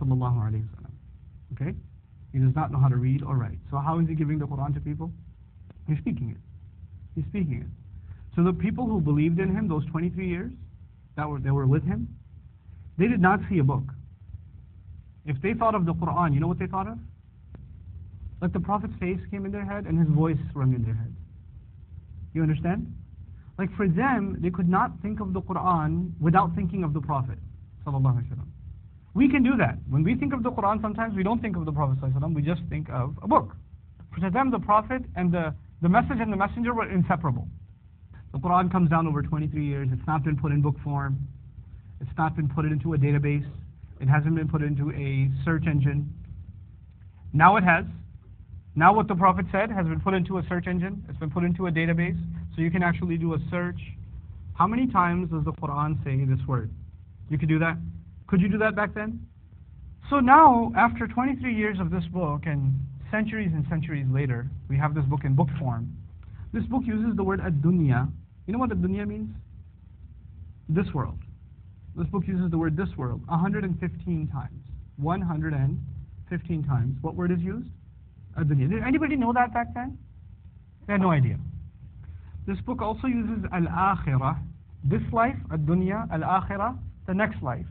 sallallahu alayhi wa sallam. Okay? He does not know how to read or write. So how is he giving the Quran to people? He's speaking it. He's speaking it. So the people who believed in him those 23 years, they were with him, they did not see a book. If they thought of the Quran, you know what they thought of? Like the Prophet's face came in their head and his voice rung in their head. You understand? Like for them, they could not think of the Quran without thinking of the Prophet sallallahu alaihi wasallam. We can do that. When we think of the Quran, sometimes we don't think of the Prophet sallallahu alaihi wasallam, we just think of a book. For them, the Prophet and the message and the messenger were inseparable. The Quran comes down over 23 years. It's not been put in book form. It's not been put into a database. It hasn't been put into a search engine. Now it has. Now what the Prophet said has been put into a search engine. It's been put into a database. So you can actually do a search. How many times does the Quran say this word? You could do that? Could you do that back then? So now, after 23 years of this book, and centuries later, we have this book in book form. This book uses the word ad-dunya. You know what ad-dunya means? This world. This book uses the word this world 115 times. 115 times. What word is used? Ad-dunya. Did anybody know that back then? They had no idea. This book also uses al-akhirah. This life, ad-dunya, al-akhirah, the next life.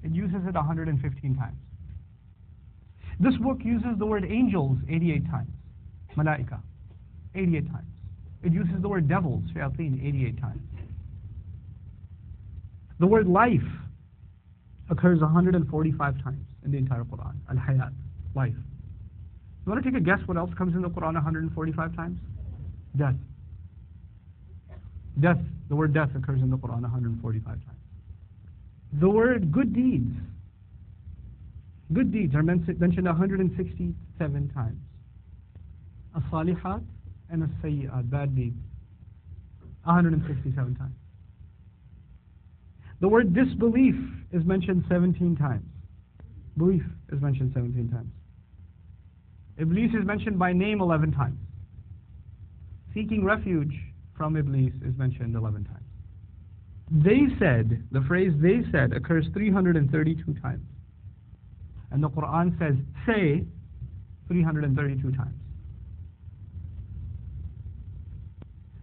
It uses it 115 times. This book uses the word angels 88 times. Malaika. 88 times. It uses the word devils, shayateen, 88 times. The word life occurs 145 times in the entire Quran. Al-hayat, life. You want to take a guess what else comes in the Quran 145 times? Death. Death, the word death occurs in the Quran 145 times. The word good deeds. Good deeds are mentioned 167 times. As-salihat and as-sayyi'at, bad deeds. 167 times. The word disbelief is mentioned 17 times. Belief is mentioned 17 times. Iblis is mentioned by name 11 times. Seeking refuge from Iblis is mentioned 11 times. They said, the phrase they said occurs 332 times. And the Quran says, say 332 times.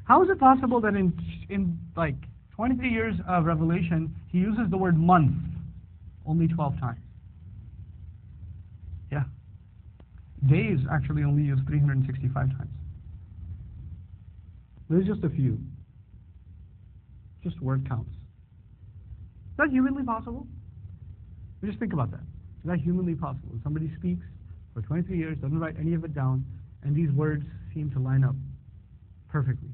How is it possible that in like 23 years of revelation, he uses the word month only 12 times? Yeah. Days actually only used 365 times. There's just a few. Just word counts. Is that humanly possible? Just think about that. Is that humanly possible? Somebody speaks for 23 years, doesn't write any of it down, and these words seem to line up perfectly.